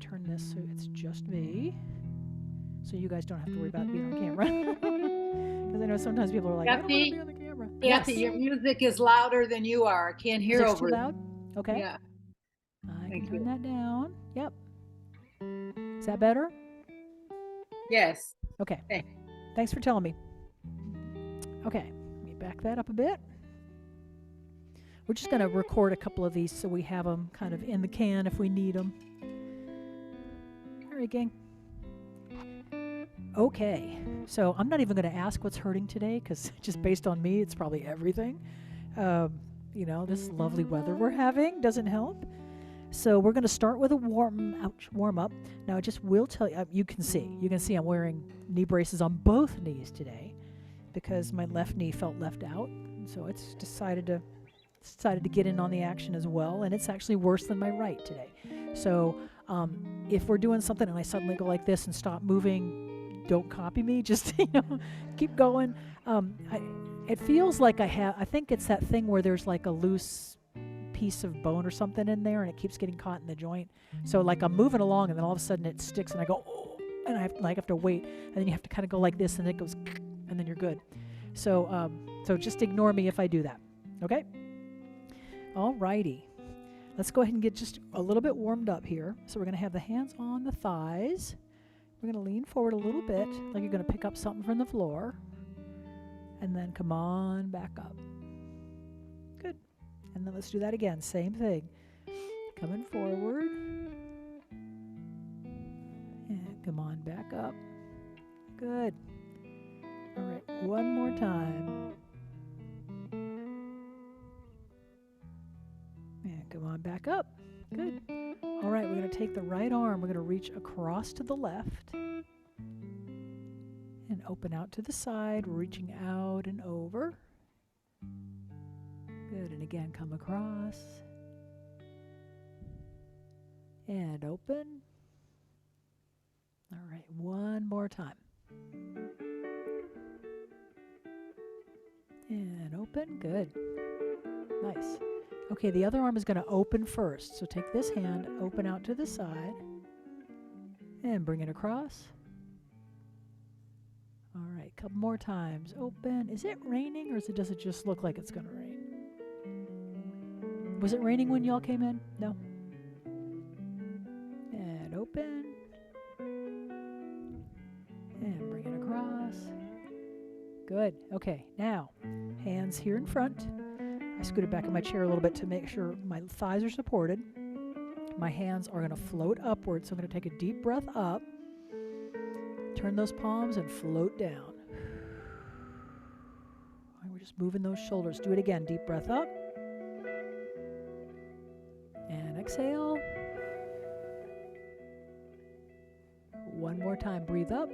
turn this so it's just me, so you guys don't have to worry about being on camera. Because I know sometimes people are like, I don't want to be on the camera. Yes. Kathy, your music is louder than you are. I can't hear Music's too over it. loud? Okay. Yeah, I can thank turn you. that down. Yep. Is that better? Yes. Okay. Hey. Thanks for telling me. Okay. Let me back that up a bit. We're just going to record a couple of these so we have them kind of in the can if we need them. All right, gang. Okay. So I'm not even going to ask what's hurting today because just based on me, it's probably everything. You know, this lovely weather we're having doesn't help. So we're going to start with a warm up. Now I just will tell you, you can see I'm wearing knee braces on both knees today because my left knee felt left out. So it's decided to get in on the action as well, and it's actually worse than my right today. So if we're doing something and I suddenly go like this and stop moving, don't copy me. Just keep going. It feels like I think it's that thing where there's like a loose piece of bone or something in there and it keeps getting caught in the joint. So like I'm moving along and then all of a sudden it sticks and I go, oh, and I have to wait, and then you have to kind of go like this and it goes and then you're good. So just ignore me if I do that. Okay? Alrighty. Let's go ahead and get just a little bit warmed up here. So we're going to have the hands on the thighs. We're going to lean forward a little bit like you're going to pick up something from the floor. And then come on back up. Good. And then let's do that again. Same thing. Coming forward. And come on back up. Good. All right. One more time. And come on back up. Good. All right. We're going to take the right arm. We're going to reach across to the left. And open out to the side, reaching out and over. Good, and again, come across. And open. All right, one more time. And open, good. Nice. Okay, the other arm is going to open first. So take this hand, open out to the side, and bring it across. All right, a couple more times. Open. Is it raining or does it just look like it's going to rain? Was it raining when y'all came in? No? And open. And bring it across. Good. Okay, now, hands here in front. I scooted back in my chair a little bit to make sure my thighs are supported. My hands are going to float upward, so I'm going to take a deep breath up. Turn those palms and float down. We're just moving those shoulders. Do it again. Deep breath up. And exhale. One more time. Breathe up.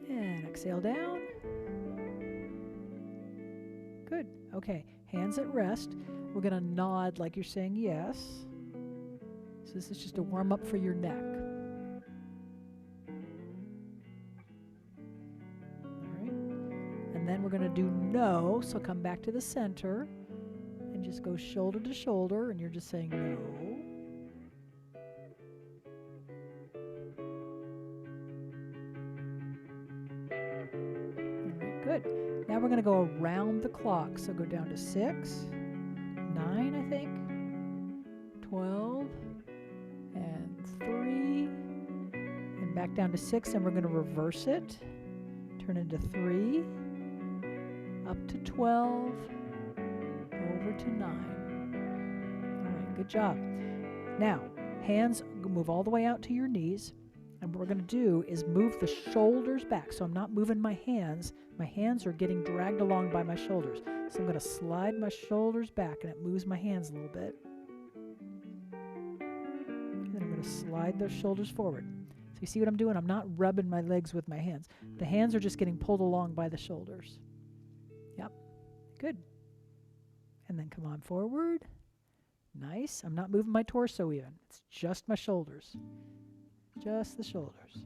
And exhale down. Good. Okay. Hands at rest. We're going to nod like you're saying yes. So this is just a warm up for your neck. And then we're going to do no, so come back to the center and just go shoulder to shoulder, and you're just saying no. All right, good. Now we're going to go around the clock, so go down to 6, 9, I think, 12, and 3, and back down to 6, and we're going to reverse it, turn into 3, up to 12, over to 9. All right, good job. Now, hands move all the way out to your knees, and what we're going to do is move the shoulders back. So I'm not moving my hands. My hands are getting dragged along by my shoulders. So I'm going to slide my shoulders back, and it moves my hands a little bit. And then I'm going to slide those shoulders forward. So you see what I'm doing? I'm not rubbing my legs with my hands. The hands are just getting pulled along by the shoulders. Yep. Good. And then come on forward. Nice. I'm not moving my torso even. It's just my shoulders. Just the shoulders.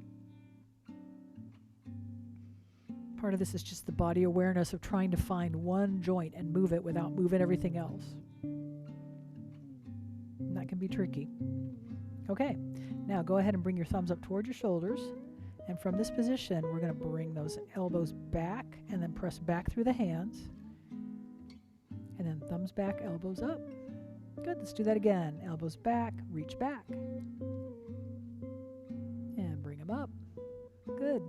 Part of this is just the body awareness of trying to find one joint and move it without moving everything else. Not can be tricky. Okay, now go ahead and bring your thumbs up towards your shoulders. And from this position, we're going to bring those elbows back and then press back through the hands. And then thumbs back, elbows up. Good, let's do that again. Elbows back, reach back. And bring them up. Good.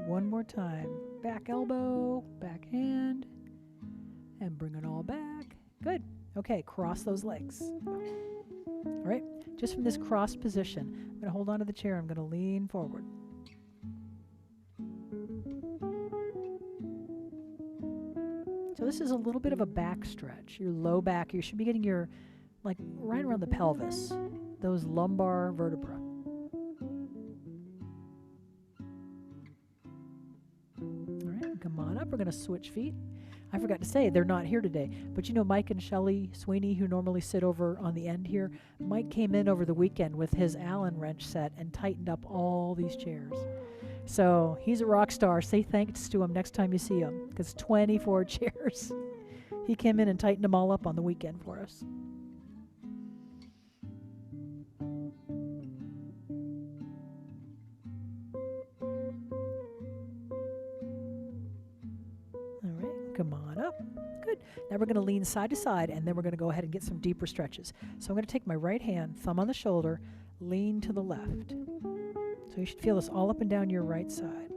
One more time. Back elbow, back hand. And bring it all back. Good. Okay, cross those legs. All right, just from this crossed position, I'm going to hold on to the chair. I'm going to lean forward. So this is a little bit of a back stretch. Your low back, you should be getting your, like, right around the pelvis, those lumbar vertebrae. All right, come on up. We're going to switch feet. I forgot to say, they're not here today. But you know Mike and Shelly Sweeney, who normally sit over on the end here, Mike came in over the weekend with his Allen wrench set and tightened up all these chairs. So he's a rock star. Say thanks to him next time you see him, because 24 chairs. He came in and tightened them all up on the weekend for us. Come on up. Good. Now we're going to lean side to side, and then we're going to go ahead and get some deeper stretches. So I'm going to take my right hand, thumb on the shoulder, lean to the left. So you should feel this all up and down your right side.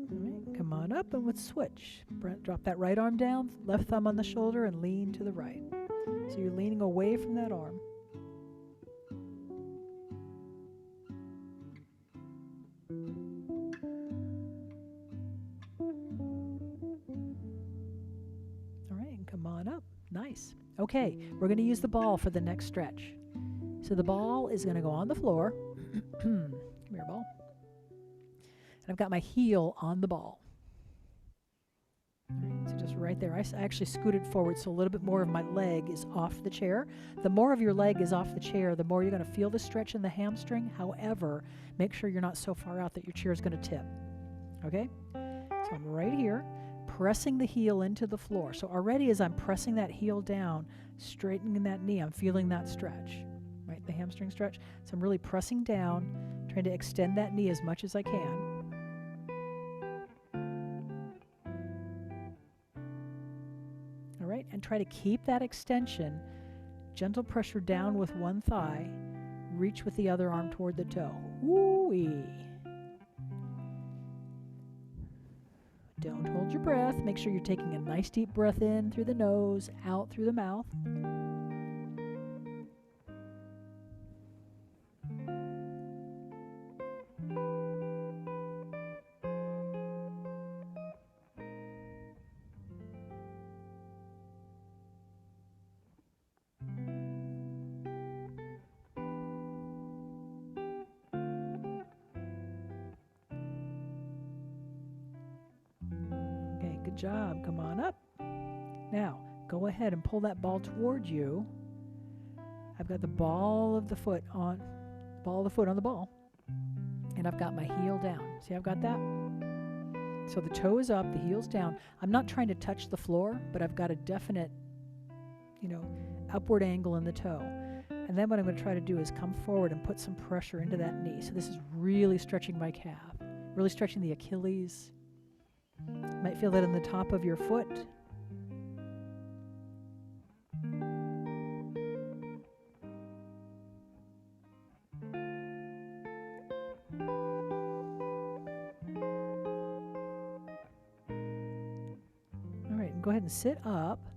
All right, come on up, and let's switch. Drop that right arm down, left thumb on the shoulder, and lean to the right. So you're leaning away from that arm. Come on up. Nice. Okay, we're going to use the ball for the next stretch. So the ball is going to go on the floor. Come here, ball. And I've got my heel on the ball. All right, so just right there. I actually scooted forward so a little bit more of my leg is off the chair. The more of your leg is off the chair, the more you're going to feel the stretch in the hamstring. However, make sure you're not so far out that your chair is going to tip. Okay? So I'm right here, pressing the heel into the floor. So already as I'm pressing that heel down, straightening that knee, I'm feeling that stretch, right? The hamstring stretch. So I'm really pressing down, trying to extend that knee as much as I can. All right, and try to keep that extension. Gentle pressure down with one thigh. Reach with the other arm toward the toe. Woo-wee. Don't hold your breath. Make sure you're taking a nice deep breath in through the nose, out through the mouth. Good job. Come on up. Now, go ahead and pull that ball towards you. I've got the ball of the foot on the ball. And I've got my heel down. See, I've got that? So the toe is up, the heel's down. I'm not trying to touch the floor, but I've got a definite, upward angle in the toe. And then what I'm going to try to do is come forward and put some pressure into that knee. So this is really stretching my calf, really stretching the Achilles. You might feel that in the top of your foot. All right, go ahead and sit up.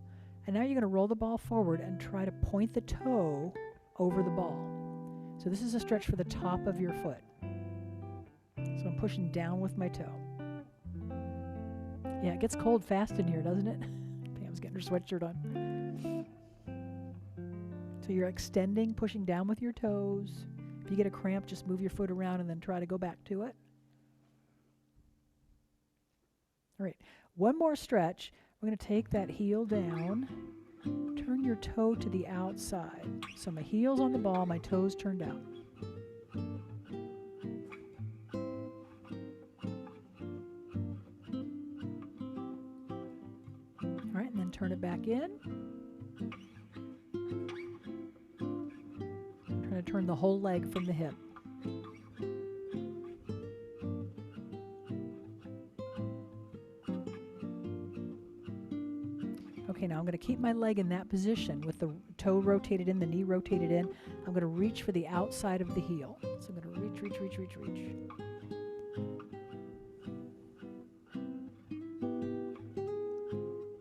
And now you're going to roll the ball forward and try to point the toe over the ball. So this is a stretch for the top of your foot. So I'm pushing down with my toe. Yeah, it gets cold fast in here, doesn't it? Pam's getting her sweatshirt on. So you're extending, pushing down with your toes. If you get a cramp, just move your foot around and then try to go back to it. All right, one more stretch. We're going to take that heel down, turn your toe to the outside. So my heel's on the ball, my toes turned out. turn it back in. Trying to turn the whole leg from the hip. Okay, now I'm going to keep my leg in that position with the toe rotated in, the knee rotated in. I'm going to reach for the outside of the heel. So I'm going to reach, reach, reach, reach, reach.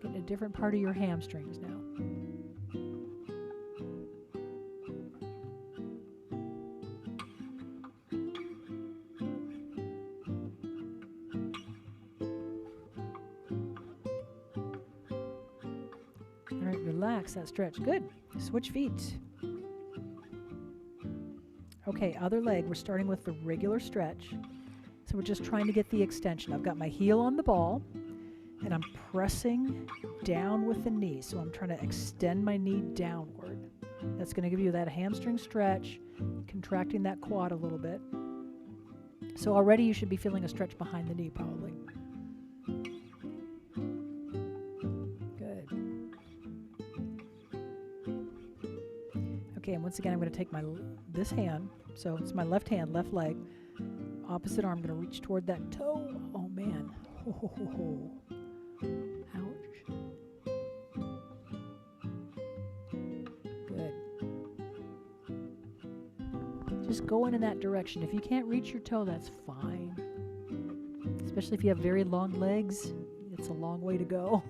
Getting a different part of your hamstrings now. All right, relax that stretch. Good. Switch feet. Okay, other leg. We're starting with the regular stretch. So we're just trying to get the extension. I've got my heel on the ball, and I'm pressing down with the knee. So I'm trying to extend my knee downward. That's going to give you that hamstring stretch, contracting that quad a little bit. So already you should be feeling a stretch behind the knee probably. Okay, and once again, I'm going to take this hand, so it's my left hand, left leg, opposite arm, I'm going to reach toward that toe. Oh, man. Oh, ouch. Good. Just going in that direction. If you can't reach your toe, that's fine. Especially if you have very long legs, it's a long way to go.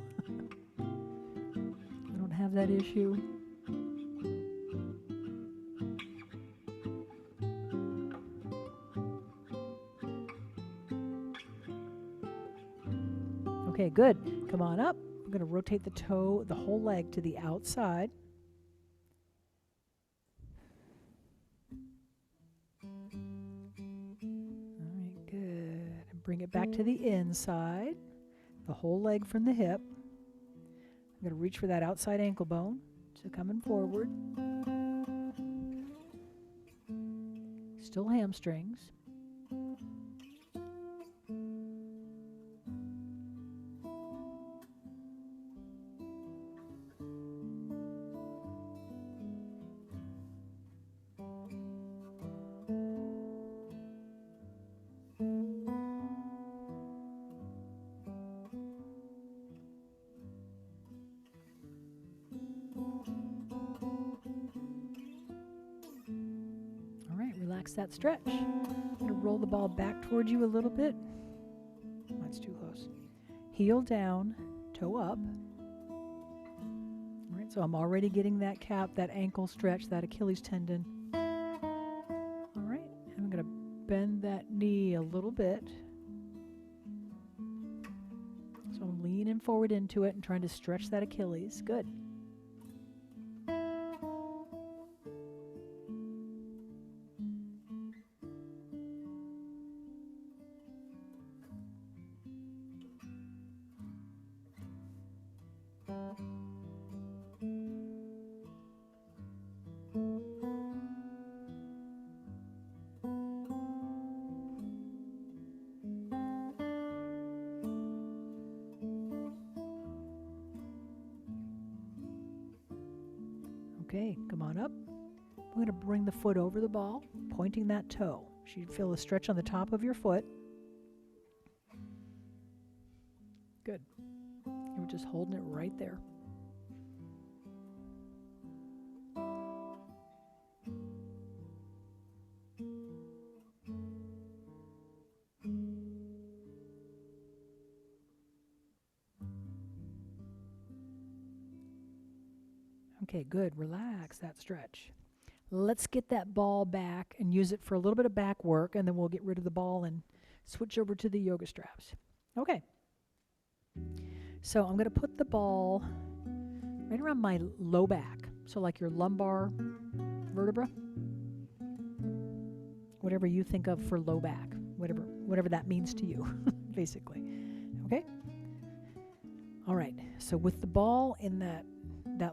I don't have that issue. Okay, good. Come on up. I'm going to rotate the toe, the whole leg to the outside. All right, good. And bring it back to the inside, the whole leg from the hip. I'm going to reach for that outside ankle bone, so coming forward. Still hamstrings. Relax that stretch. I'm going to roll the ball back towards you a little bit. That's too close. Heel down, toe up. All right, so I'm already getting that calf, that ankle stretch, that Achilles tendon. All right, I'm going to bend that knee a little bit. So I'm leaning forward into it and trying to stretch that Achilles. Good. Okay, come on up. We're going to bring the foot over the ball, pointing that toe. So you feel a stretch on the top of your foot. Good. And we're just holding it right there. Okay, good. Relax that stretch. Let's get that ball back and use it for a little bit of back work, and then we'll get rid of the ball and switch over to the yoga straps. Okay. So I'm going to put the ball right around my low back. So like your lumbar vertebra. Whatever you think of for low back. Whatever that means to you, basically. Okay? All right. So with the ball in that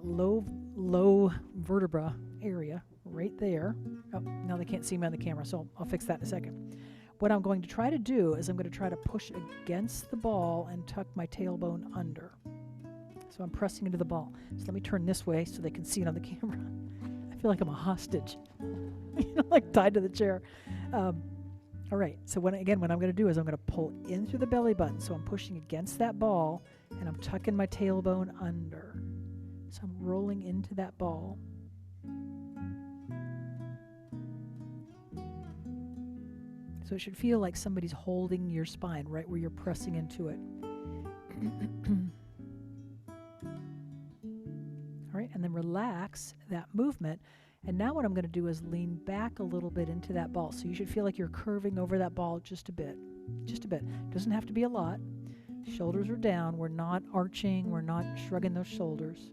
low vertebra area right there. Oh, now they can't see me on the camera, so I'll fix that in a second. What I'm going to try to do is I'm going to try to push against the ball and tuck my tailbone under. So I'm pressing into the ball. So let me turn this way so they can see it on the camera. I feel like I'm a hostage, like tied to the chair. All right, so what I'm going to do is I'm going to pull in through the belly button. So I'm pushing against that ball, and I'm tucking my tailbone under. So I'm rolling into that ball. So it should feel like somebody's holding your spine right where you're pressing into it. All right, and then relax that movement. And now what I'm going to do is lean back a little bit into that ball. So you should feel like you're curving over that ball just a bit. Just a bit. Doesn't have to be a lot. Shoulders are down. We're not arching. We're not shrugging those shoulders.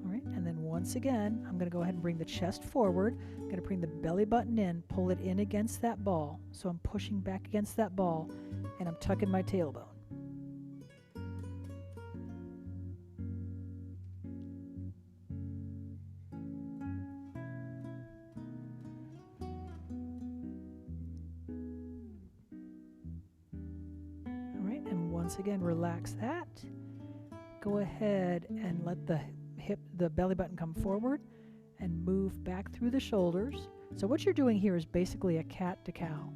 All right, and then once again, I'm going to go ahead and bring the chest forward. I'm going to bring the belly button in, pull it in against that ball. So I'm pushing back against that ball, and I'm tucking my tailbone. Once again, relax that. Go ahead and let the belly button come forward and move back through the shoulders. So what you're doing here is basically a cat to cow,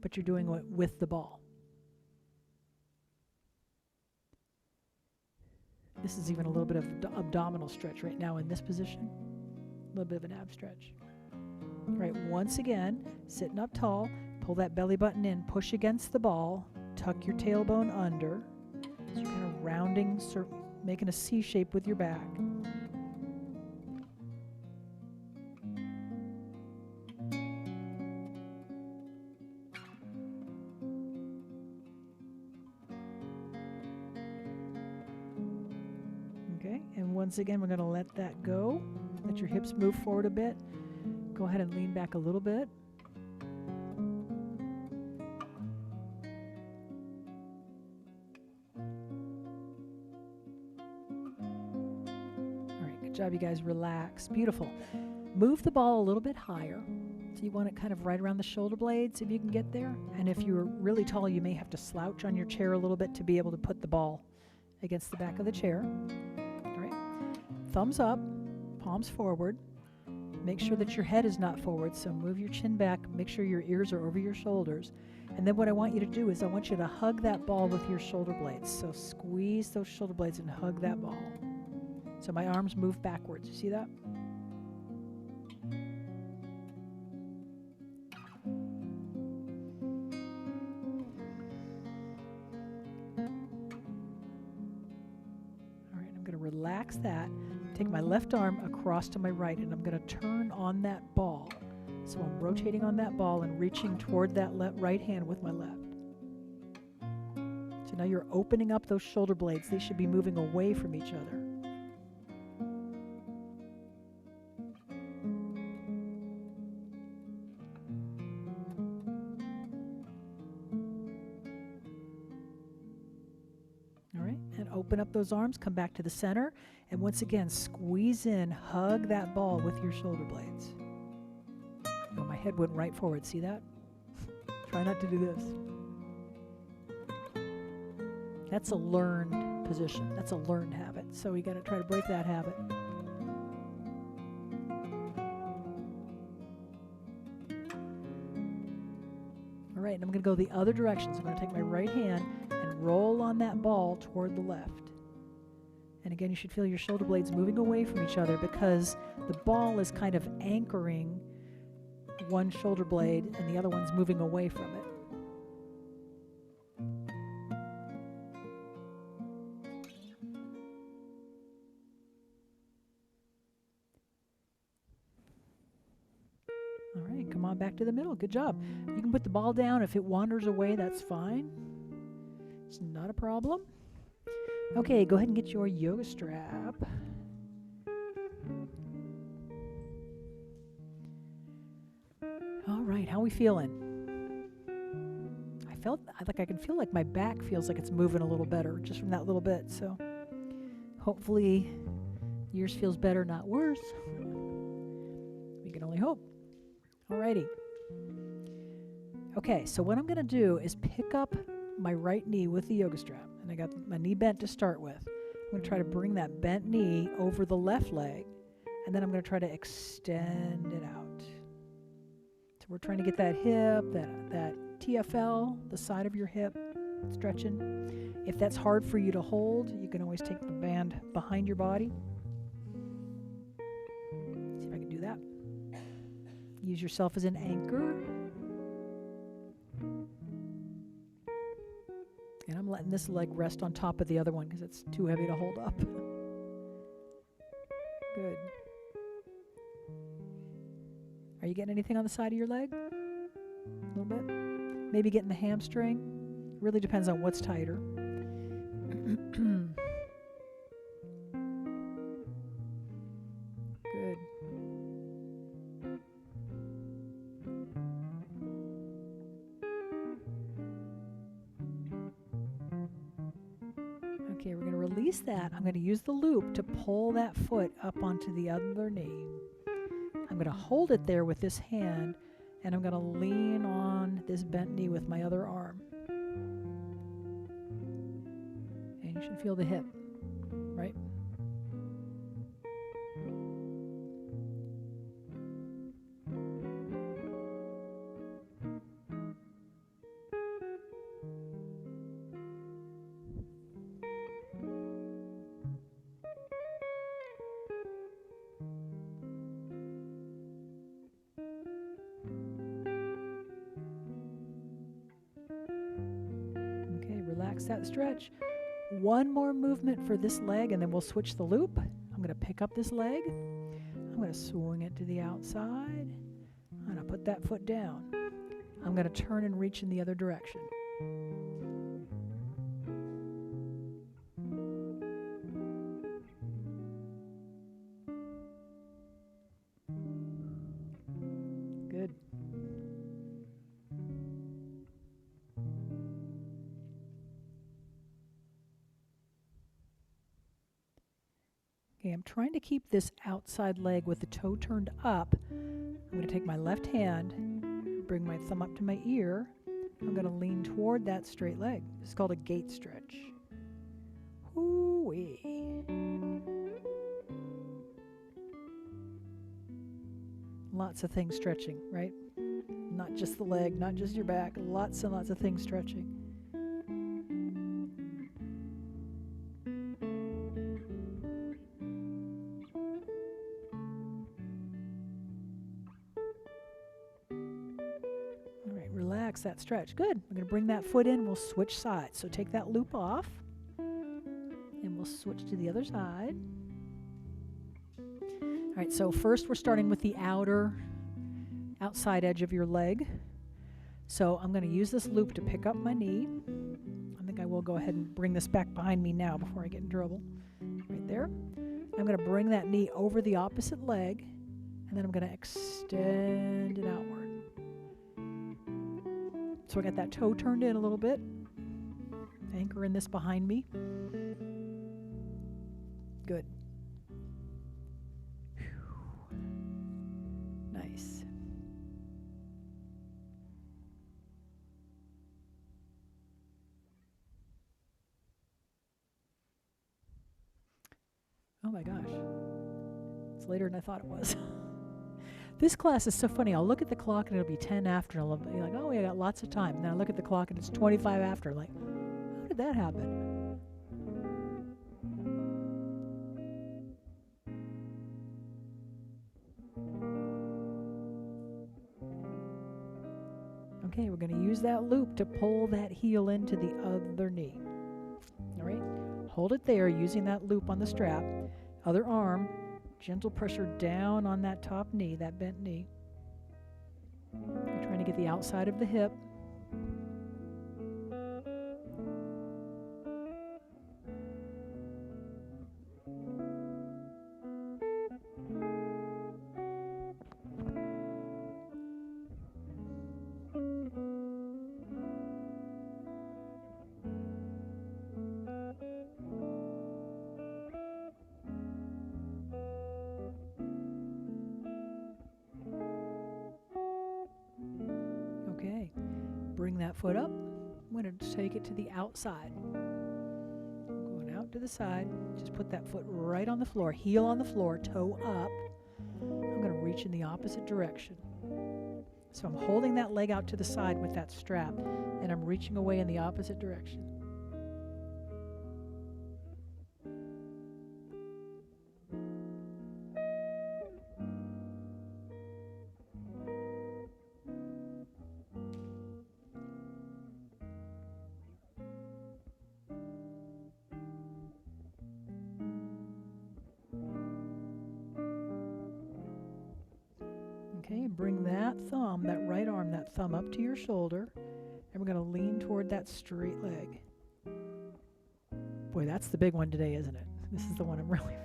but you're doing it with the ball. This is even a little bit of abdominal stretch right now in this position. A little bit of an ab stretch. All right, once again, sitting up tall, pull that belly button in, push against the ball, tuck your tailbone under. So you're kind of rounding, making a C shape with your back. Okay, and once again, we're going to let that go. Let your hips move forward a bit. Go ahead and lean back a little bit. Good job, you guys. Relax. Beautiful. Move the ball a little bit higher. So you want it kind of right around the shoulder blades if you can get there. And if you're really tall, you may have to slouch on your chair a little bit to be able to put the ball against the back of the chair. All right. Thumbs up, palms forward. Make sure that your head is not forward, so move your chin back. Make sure your ears are over your shoulders. And then what I want you to do is I want you to hug that ball with your shoulder blades. So squeeze those shoulder blades and hug that ball. So my arms move backwards. You see that? All right, I'm going to relax that. Take my left arm across to my right, and I'm going to turn on that ball. So I'm rotating on that ball and reaching toward that right hand with my left. So now you're opening up those shoulder blades. They should be moving away from each other. Open up those arms, come back to the center, and once again, squeeze in, hug that ball with your shoulder blades. Oh, my head went right forward. See that? Try not to do this. That's a learned position. That's a learned habit. So we got to try to break that habit. All right, and I'm going to go the other direction. So I'm going to take my right hand and roll on that ball toward the left. And again, you should feel your shoulder blades moving away from each other because the ball is kind of anchoring one shoulder blade and the other one's moving away from it. All right, come on back to the middle. Good job. You can put the ball down. If it wanders away, that's fine. It's not a problem. Okay, go ahead and get your yoga strap. All right, how are we feeling? I can feel like my back feels like it's moving a little better just from that little bit. So hopefully yours feels better, not worse. We can only hope. All righty. Okay, so what I'm going to do is pick up my right knee with the yoga strap. And I got my knee bent to start with. I'm going to try to bring that bent knee over the left leg. And then I'm going to try to extend it out. So we're trying to get that hip, that TFL, the side of your hip, stretching. If that's hard for you to hold, you can always take the band behind your body. See if I can do that. Use yourself as an anchor. And I'm letting this leg rest on top of the other one because it's too heavy to hold up. Good. Are you getting anything on the side of your leg? A little bit? Maybe getting the hamstring? Really depends on what's tighter. Good. Okay, we're going to release that. I'm going to use the loop to pull that foot up onto the other knee. I'm going to hold it there with this hand, and I'm going to lean on this bent knee with my other arm. And you should feel the hip, right? Relax that stretch. One more movement for this leg, and then we'll switch the loop. I'm going to pick up this leg. I'm going to swing it to the outside. I'm going to put that foot down. I'm going to turn and reach in the other direction. Good. Okay, I'm trying to keep this outside leg with the toe turned up. I'm going to take my left hand, bring my thumb up to my ear. I'm going to lean toward that straight leg. This is called a gate stretch. Hoo-wee. Lots of things stretching, right? Not just the leg, not just your back, lots and lots of things stretching. Relax that stretch. Good. We're going to bring that foot in. We'll switch sides. So take that loop off, and we'll switch to the other side. All right, so first we're starting with the outside edge of your leg. So I'm going to use this loop to pick up my knee. I think I will go ahead and bring this back behind me now before I get in trouble. Right there. I'm going to bring that knee over the opposite leg, and then I'm going to extend it outward. So I got that toe turned in a little bit. Anchoring this behind me. Good. Whew. Nice. Oh my gosh. It's later than I thought it was. This class is so funny. I'll look at the clock and it'll be 10 after, and I'll be like, oh, we got lots of time. And then I look at the clock and it's 25 after. I'm like, how did that happen? Okay, we're going to use that loop to pull that heel into the other knee. All right, hold it there using that loop on the strap. Other arm, gentle pressure down on that top knee, that bent knee. You're trying to get the outside of the hip. Okay, bring that foot up. I'm going to take it to the outside. Going out to the side. Just put that foot right on the floor, heel on the floor, toe up. I'm going to reach in the opposite direction. So I'm holding that leg out to the side with that strap, and I'm reaching away in the opposite direction. Okay, bring that thumb, that right arm, that thumb up to your shoulder, and we're going to lean toward that straight leg. Boy, that's the big one today, isn't it? This is the one I'm really feeling.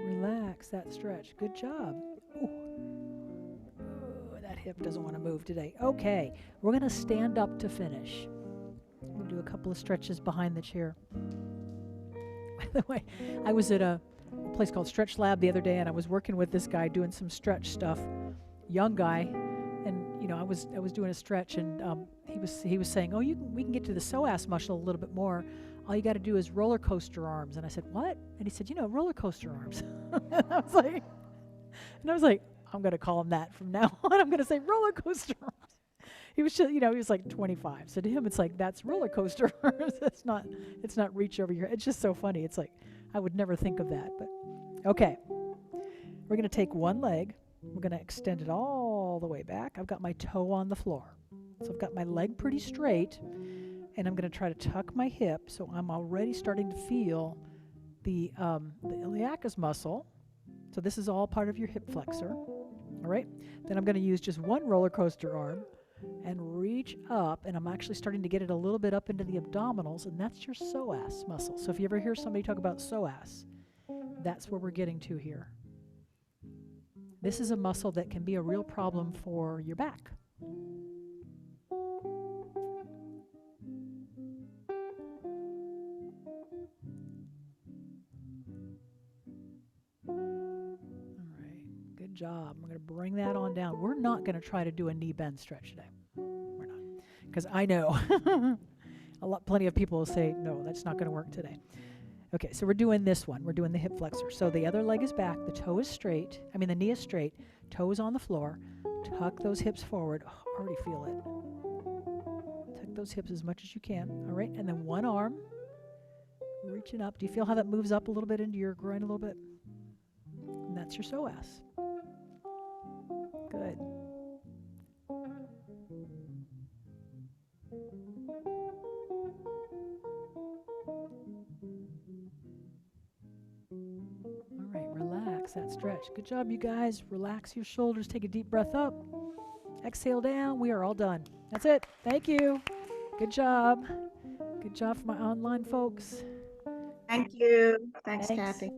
Relax that stretch. Good job. Ooh. Oh, that hip doesn't want to move today. Okay, we're going to stand up to finish. We'll do a couple of stretches behind the chair. By the way, I was at a place called Stretch Lab the other day, and I was working with this guy doing some stretch stuff. Young guy, and I was doing a stretch, and he was saying, we can get to the psoas muscle a little bit more. All you got to do is roller coaster arms. And I said, what? And he said, roller coaster arms. I was like, I'm going to call him that from now on. I'm going to say roller coaster arms. He was just, he was like 25. So to him, it's like, that's roller coaster arms. It's not reach over your head. It's just so funny. It's like, I would never think of that. But okay, we're going to take one leg. We're going to extend it all the way back. I've got my toe on the floor. So I've got my leg pretty straight. And I'm going to try to tuck my hip, so I'm already starting to feel the iliacus muscle. So this is all part of your hip flexor. All right? Then I'm going to use just one roller coaster arm and reach up, and I'm actually starting to get it a little bit up into the abdominals, and that's your psoas muscle. So if you ever hear somebody talk about psoas, that's where we're getting to here. This is a muscle that can be a real problem for your back. Job. We're going to bring that on down. We're not going to try to do a knee bend stretch today. We're not. Because I know plenty of people will say, no, that's not going to work today. Okay, so we're doing this one. We're doing the hip flexor. So the other leg is back. The toe is straight. The knee is straight. Toe is on the floor. Tuck those hips forward. Oh, I already feel it. Tuck those hips as much as you can. All right, and then one arm. Reaching up. Do you feel how that moves up a little bit into your groin a little bit? And that's your psoas. Good. All right, relax that stretch. Good job, you guys. Relax your shoulders. Take a deep breath up. Exhale down. We are all done. That's it. Thank you. Good job. Good job for my online folks. Thank you. Thanks, Thanks. Kathy.